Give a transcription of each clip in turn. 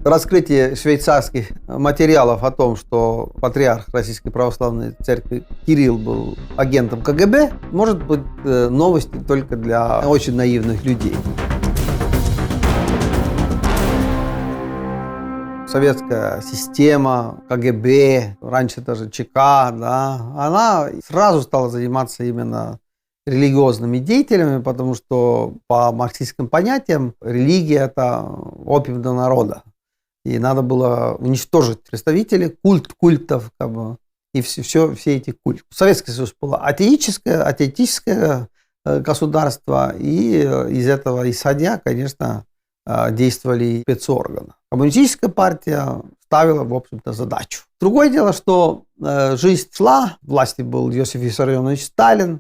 Раскрытие швейцарских материалов о том, что патриарх Российской Православной Церкви Кирилл был агентом КГБ, может быть новостью только для очень наивных людей. Советская система, КГБ, раньше даже ЧК, да, она сразу стала заниматься именно религиозными деятелями, потому что по марксистским понятиям религия – это опиум для народа. И надо было уничтожить представителей культов, и все эти культы. Советский Союз было атеистическое государство, и из этого исходя, конечно, действовали спецорганы. Коммунистическая партия ставила, в общем-то, задачу. Другое дело, что жизнь шла, власти был Иосиф Виссарионович Сталин,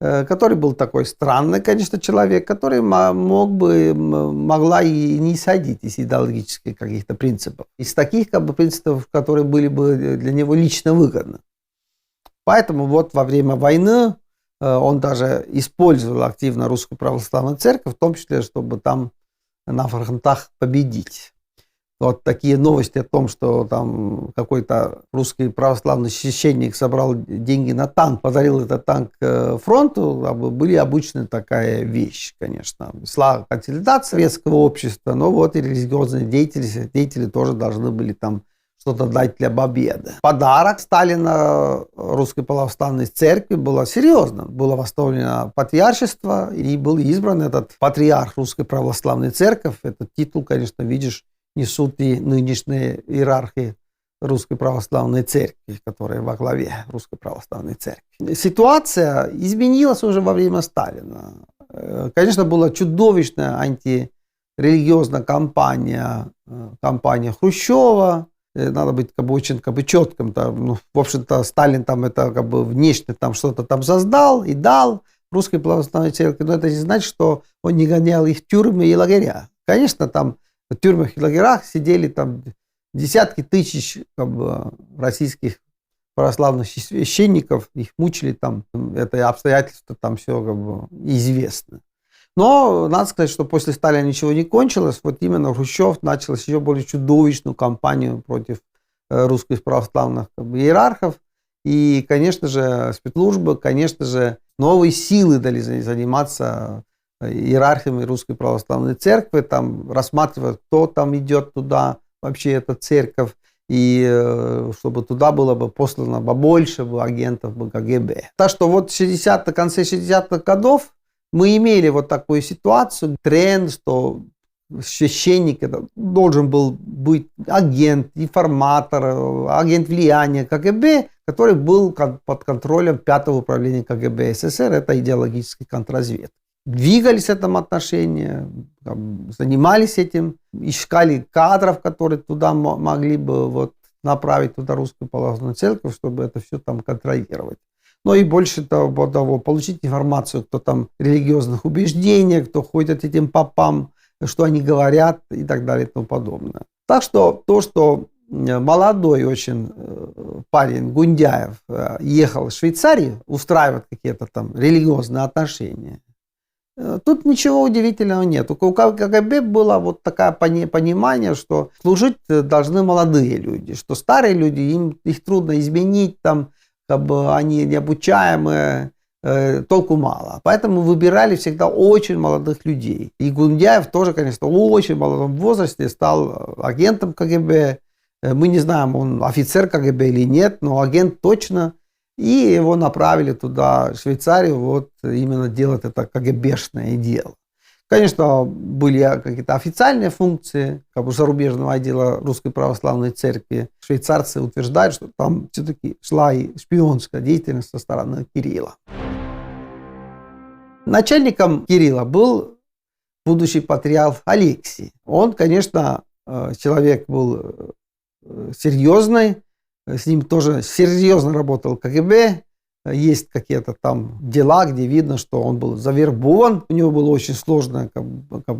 который был такой странный, конечно, человек, который могла и не исходить из идеологических каких-то принципов, из таких принципов, которые были бы для него лично выгодны. Поэтому вот во время войны он даже использовал активно Русскую Православную Церковь, в том числе, чтобы там на фронтах победить. Вот такие новости о том, что там какой-то русский православный священник собрал деньги на танк, подарил этот танк фронту, были обычная такая вещь, конечно. Шла консолидация советского общества, но вот и религиозные деятели тоже должны были там что-то дать для победы. Подарок Сталина Русской Православной Церкви было серьезным. Было восстановлено патриаршество, и был избран этот патриарх Русской Православной Церкви. Этот титул, конечно, видишь, несут и нынешние иерархи Русской Православной Церкви, которые во главе Русской Православной Церкви. Ситуация изменилась уже во время Сталина. Конечно, была чудовищная антирелигиозная кампания Хрущева. Надо быть очень четким. В общем-то, Сталин там это внешне там что-то там создал и дал Русской Православной Церкви. Но это не значит, что он не гонял их в тюрьмы и лагеря. Конечно, там в тюрьмах и лагерях сидели там десятки тысяч российских православных священников, их мучили там, это обстоятельства там все известно. Но надо сказать, что после Сталина ничего не кончилось. Вот именно Хрущев начал еще более чудовищную кампанию против русских православных иерархов. И, конечно же, спецслужбы, конечно же, новые силы дали заниматься иерархами Русской Православной Церкви, там рассматривать, кто там идет туда, вообще эта церковь, и чтобы туда было бы послано побольше агентов КГБ. Так что вот в конце 60-х годов мы имели вот такую ситуацию, тренд, что священник должен был быть агент, информатор, агент влияния КГБ, который был под контролем 5-го управления КГБ СССР, это идеологический контрразведка. Двигались в этом отношении, занимались этим, искали кадров, которые туда могли бы направить туда Русскую Православную Церковь, чтобы это все там контролировать. Но и больше того, получить информацию, кто там религиозных убеждений, кто ходит этим попам, что они говорят и так далее и тому подобное. Так что то, что молодой очень парень Гундяев ехал в Швейцарию устраивать какие-то там религиозные отношения, тут ничего удивительного нет. У КГБ было вот такое понимание, что служить должны молодые люди, что старые люди, их трудно изменить, там, они необучаемые, толку мало. Поэтому выбирали всегда очень молодых людей. И Гундяев тоже, конечно, в очень молодом возрасте стал агентом КГБ. Мы не знаем, он офицер КГБ или нет, но агент точно. И его направили туда, в Швейцарию, вот именно делать это КГБшное дело. Конечно, были какие-то официальные функции зарубежного отдела Русской Православной Церкви. Швейцарцы утверждают, что там все-таки шла и шпионская деятельность со стороны Кирилла. Начальником Кирилла был будущий патриарх Алексий. Он, конечно, человек был серьезный, с ним тоже серьезно работал КГБ. Есть какие-то там дела, где видно, что он был завербован. У него была очень сложная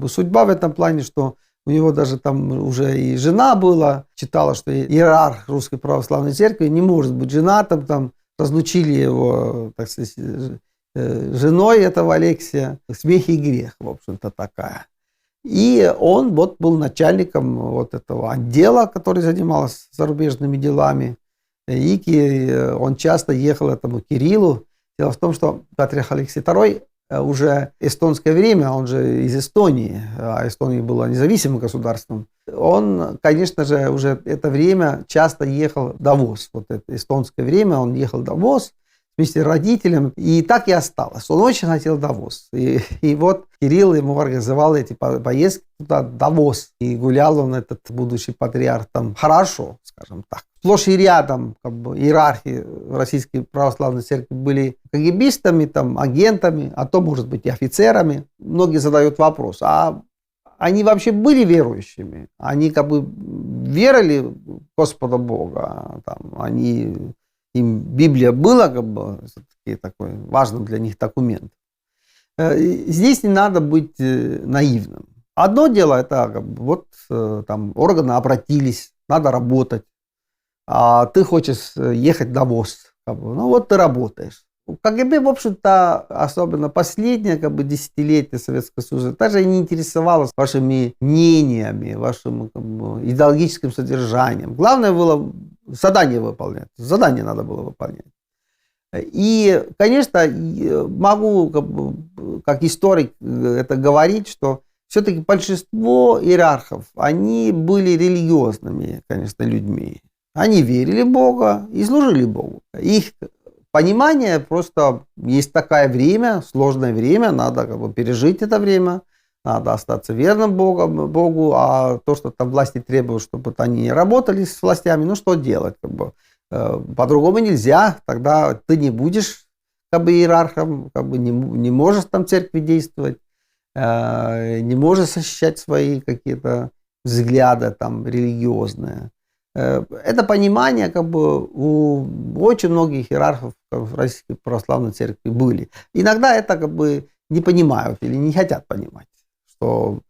судьба в этом плане, что у него даже там уже и жена была. Читала, что иерарх Русской Православной Церкви не может быть женатым. Там разлучили его, так сказать, женой этого Алексия. Смех и грех, в общем-то, такая. И он вот был начальником вот этого отдела, который занимался зарубежными делами. И он часто ехал этому Кириллу. Дело в том, что патриарх Алексей II уже эстонское время, он же из Эстонии, а Эстония была независимым государством, он, конечно же, уже это время часто ехал в Давос. Вот это эстонское время он ехал в Давос вместе с родителями, и так и осталось. Он очень хотел Давос. И вот Кирилл ему организовал эти поездки туда, в Давос. И гулял он, этот будущий патриарх, там хорошо, скажем так. Сплошь и рядом иерархи Российской Православной Церкви были кагибистами, там, агентами, а то, может быть, и офицерами. Многие задают вопрос, а они вообще были верующими? Они верили в Господа Бога? Им Библия была такой важным для них документ. Здесь не надо быть наивным. Одно дело, это там органы обратились, надо работать. А ты хочешь ехать в Давос. Ну вот ты работаешь. КГБ, в общем-то, особенно последнее десятилетие Советского Союза, даже не интересовалось вашими мнениями, вашим идеологическим содержанием. Главное было задание выполнять. Задание надо было выполнять. И, конечно, могу, как историк, это говорить, что все-таки большинство иерархов, они были религиозными, конечно, людьми. Они верили в Бога и служили Богу. Их понимание просто есть такое время, сложное время, надо пережить это время, надо остаться верным Богу, а то, что там власти требуют, чтобы они не работали с властями, ну что делать? По-другому нельзя, тогда ты не будешь иерархом, не можешь там в церкви действовать, не можешь защищать свои какие-то взгляды там религиозные. Это понимание у очень многих иерархов в Российской Православной Церкви были. Иногда это не понимают или не хотят понимать, что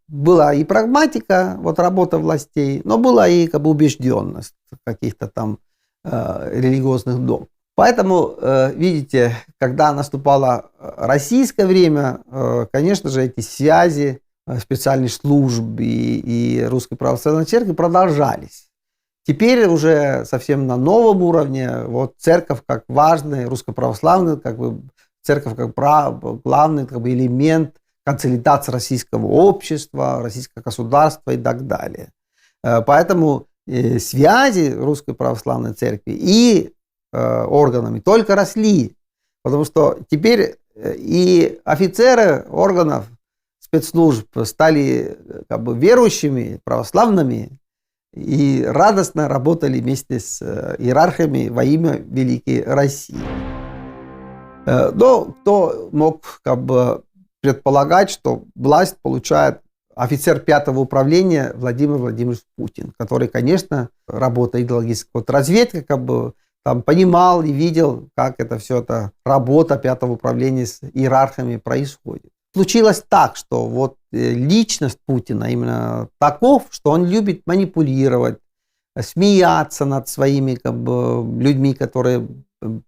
была и прагматика, работа властей, но была и убежденность каких-то там религиозных догм. Поэтому, видите, когда наступало российское время, конечно же, эти связи специальных служб и Русской Православной Церкви продолжались. Теперь уже совсем на новом уровне, церковь как важный, русскоправославная, церковь как главный элемент консолидации российского общества, российского государства и так далее. Поэтому связи Русской Православной Церкви и органами только росли, потому что теперь и офицеры органов спецслужб стали верующими, православными и радостно работали вместе с иерархами во имя Великой России. Но кто мог предполагать, что власть получает офицер 5-го управления Владимир Владимирович Путин, который, конечно, работая идеологической разведкой, там понимал и видел, как это работа 5-го управления с иерархами происходит. Случилось так, что личность Путина именно таков, что он любит манипулировать, смеяться над своими людьми, которые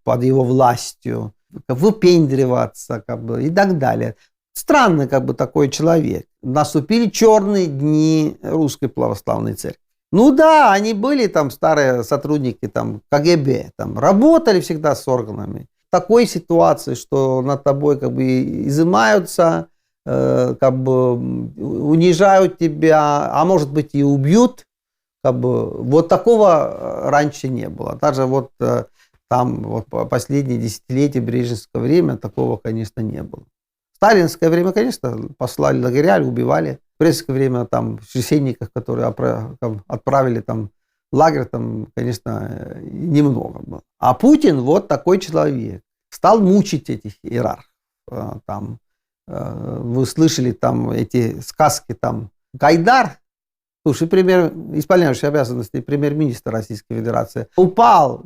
под его властью, выпендриваться и так далее. Странный такой человек. Наступили черные дни Русской Православной Церкви. Ну да, они были там старые сотрудники КГБ, работали всегда с органами. В такой ситуации, что над тобой изымаются, унижают тебя, а может быть и убьют, такого раньше не было. Даже последние десятилетия брежневского времени такого, конечно, не было. В сталинское время, конечно, послали лагеря, убивали. В брежневское время священников, которые отправили в лагерь, конечно, немного было. А Путин такой человек. Стал мучить этих иерархов. Вы слышали эти сказки, Гайдар, исполняющий обязанности премьер-министра Российской Федерации, упал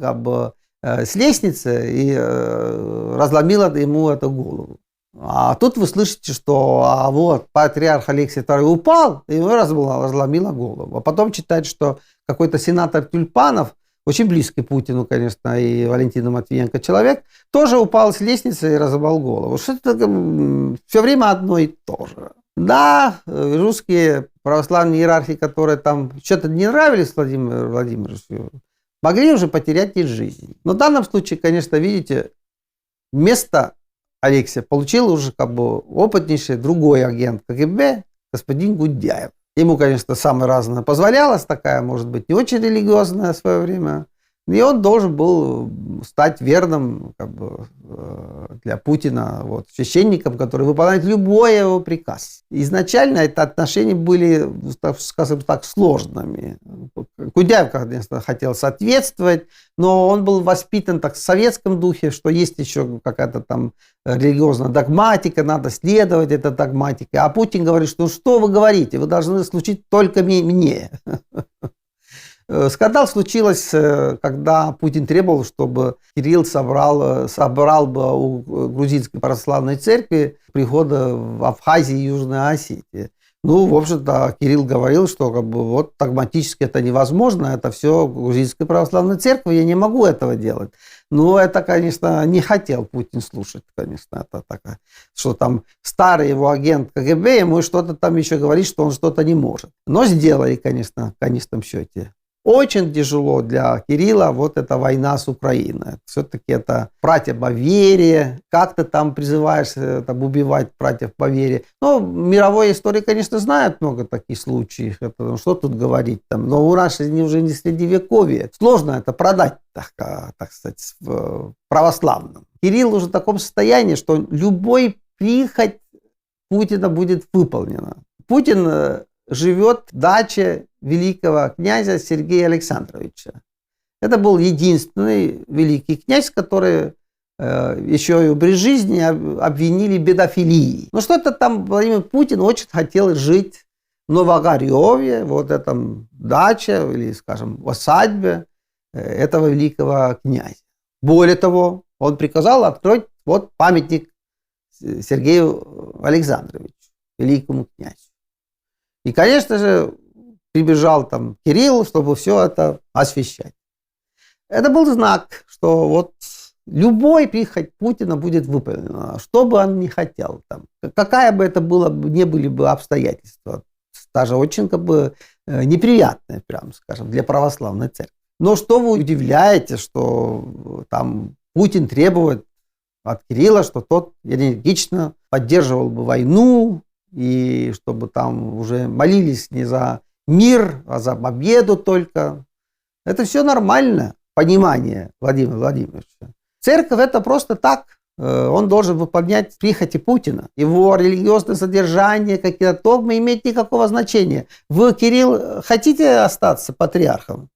с лестницы и разломила ему эту голову. А тут вы слышите, что патриарх Алексей II упал, и ему разломила голову. А потом читать, что какой-то сенатор Тюльпанов, очень близкий Путину, конечно, и Валентину Матвиенко человек, тоже упал с лестницы и разломал голову. Что это все время одно и то же. Да, русские православные иерархи, которые там что-то не нравились Владимиру Владимировичу, могли уже потерять и жизнь. Но в данном случае, конечно, видите, вместо Алексея получил уже как бы опытнейший другой агент КГБ, господин Гундяев. Ему, конечно, самое разное позволялось, такая, может быть, не очень религиозная в свое время. И он должен был стать верным как бы, для Путина вот, священником, который выполняет любой его приказ. Изначально это отношения были, скажем так, сложными. Гундяев, конечно, хотел соответствовать, но он был воспитан так в советском духе, что есть еще какая-то там религиозная догматика, надо следовать этой догматике. А Путин говорит, что вы говорите, вы должны служить только мне. Скандал случилось, когда Путин требовал, чтобы Кирилл собрал бы у грузинской православной церкви прихода в Абхазии и Южной Осетии. Ну, в общем-то, Кирилл говорил, что как бы, вот догматически это невозможно, это все грузинская православная церковь, я не могу этого делать. Но это, конечно, не хотел Путин слушать, конечно, это такое, что там старый его агент КГБ ему что-то там еще говорит, что он что-то не может. Но сделали, конечно, в конечном счете. Очень тяжело для Кирилла вот эта война с Украиной. Все-таки это братья по вере. Как ты там призываешь там, убивать братьев по вере? Ну, мировой истории, конечно, знают много таких случаев. Это, что тут говорить там. Но у нас уже не средневековье. Сложно это продать, так сказать, в православном. Кирилл уже в таком состоянии, что любой прихоть Путина будет выполнена. Путин живет в даче великого князя Сергея Александровича. Это был единственный великий князь, который еще и при жизни обвинили в педофилии. Но что-то там Владимир Путин очень хотел жить в Новогорьеве, вот этом даче или, скажем, в усадьбе этого великого князя. Более того, он приказал открыть вот памятник Сергею Александровичу, великому князю. И, конечно же, прибежал там Кирилл, чтобы все это освещать. Это был знак, что вот любой прихоть Путина будет выполнена, что бы он ни хотел. Там, какая бы это было, не были бы обстоятельства. Даже очень как бы неприятные, прям скажем, для православной церкви. Но что вы удивляете, что там Путин требует от Кирилла, что тот энергично поддерживал бы войну, и чтобы там уже молились не за мир, а за победу только. Это все нормально, понимание Владимира Владимировича. Церковь это просто так. Он должен выполнять прихоти Путина. Его религиозное содержание, какие-то догмы имеют никакого значения. Вы, Кирилл, хотите остаться патриархом?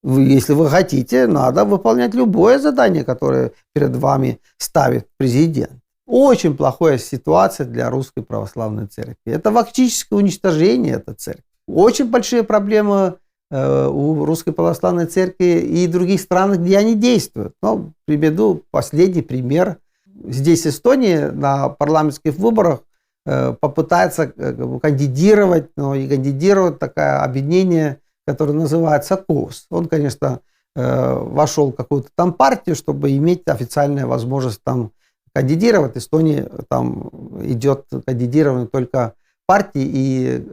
Если вы хотите, надо выполнять любое задание, которое перед вами ставит президент. Очень плохая ситуация для Русской Православной Церкви. Это фактическое уничтожение этой церкви. Очень большие проблемы у Русской Православной Церкви и других странах, где они действуют. Но приведу последний пример. Здесь в Эстонии на парламентских выборах попытается кандидировать, но и кандидировать такое объединение, которое называется КОС. Он, конечно, вошел в какую-то там партию, чтобы иметь официальную возможность там кандидировать. В Эстонии там идет кандидирование только партий и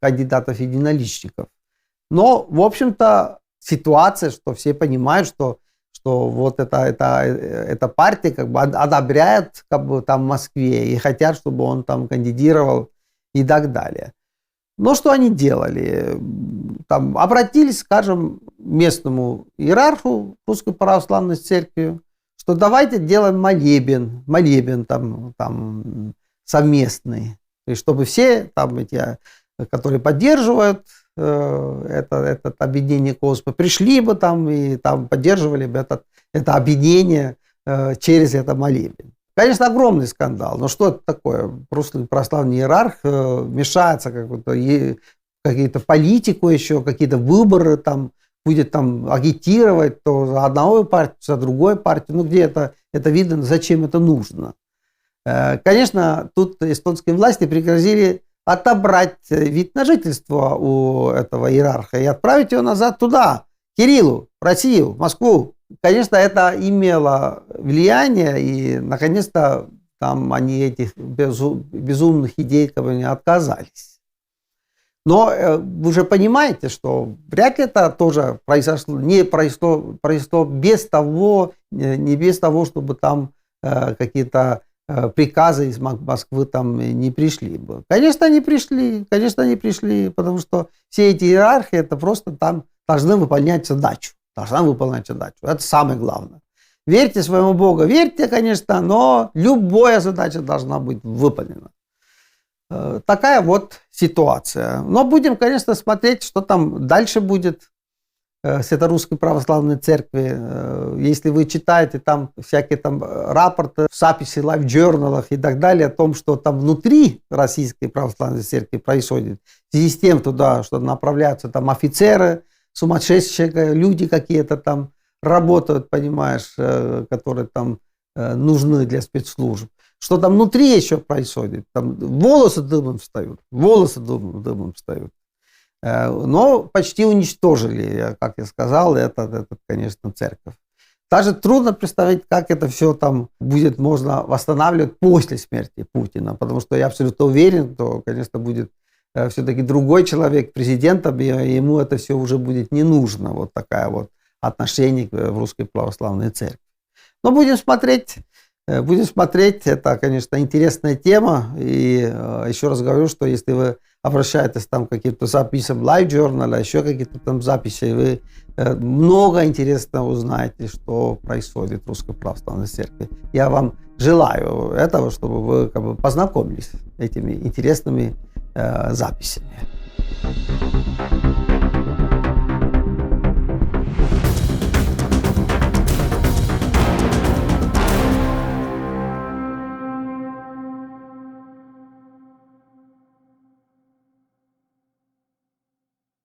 кандидатов-единоличников. Но, в общем-то, ситуация, что все понимают, что вот эта партия как бы одобряет как бы, там в Москве и хотят, чтобы он там кандидировал и так далее. Но что они делали? Там обратились, скажем, к местному иерарху Русской Православной Церкви, что давайте делаем молебен там совместный, и чтобы все там эти, которые поддерживают это объединение КОСПа, пришли бы там и там поддерживали бы это объединение через это молебен. Конечно, огромный скандал, но что это такое? Просто православный иерарх мешается какие-то политику еще, какие-то выборы там, будет там агитировать то за одного партию, за другой партию. Ну, где это видно, зачем это нужно? Конечно, тут эстонские власти пригрозили отобрать вид на жительство у этого иерарха и отправить его назад туда, к Кириллу, в Россию, в Москву. Конечно, это имело влияние, и, наконец-то, там они этих безумных идей как бы не отказались. Но вы же понимаете, что вряд ли это тоже произошло без того, не без того, чтобы там какие-то приказы из Москвы там не пришли бы. Конечно, они пришли, потому что все эти иерархии, это просто там должна выполнять задачу. Это самое главное. Верьте своему Богу, верьте, конечно, но любая задача должна быть выполнена. Такая вот ситуация. Но будем, конечно, смотреть, что там дальше будет с этой Русской Православной Церкви. Если вы читаете там всякие там рапорты, записи в лайв-джорналах и так далее о том, что там внутри Российской Православной Церкви происходит, в связи с тем туда, что направляются там офицеры, сумасшедшие люди какие-то там работают, понимаешь, которые там нужны для спецслужб. Что там внутри еще происходит? Там волосы дымом встают. Но почти уничтожили, как я сказал, это, конечно, церковь. Даже трудно представить, как это все там будет можно восстанавливать после смерти Путина, потому что я абсолютно уверен, что, конечно, будет все-таки другой человек президентом, и ему это все уже будет не нужно, вот такая вот отношение в Русской Православной Церкви. Но будем смотреть, это, конечно, интересная тема, и еще раз говорю, что если вы обращаетесь там к каким-то записям Live Journal, еще какие-то там записи, вы много интересного узнаете, что происходит в Русской Православной Церкви. Я вам желаю этого, чтобы вы как бы познакомились с этими интересными записями.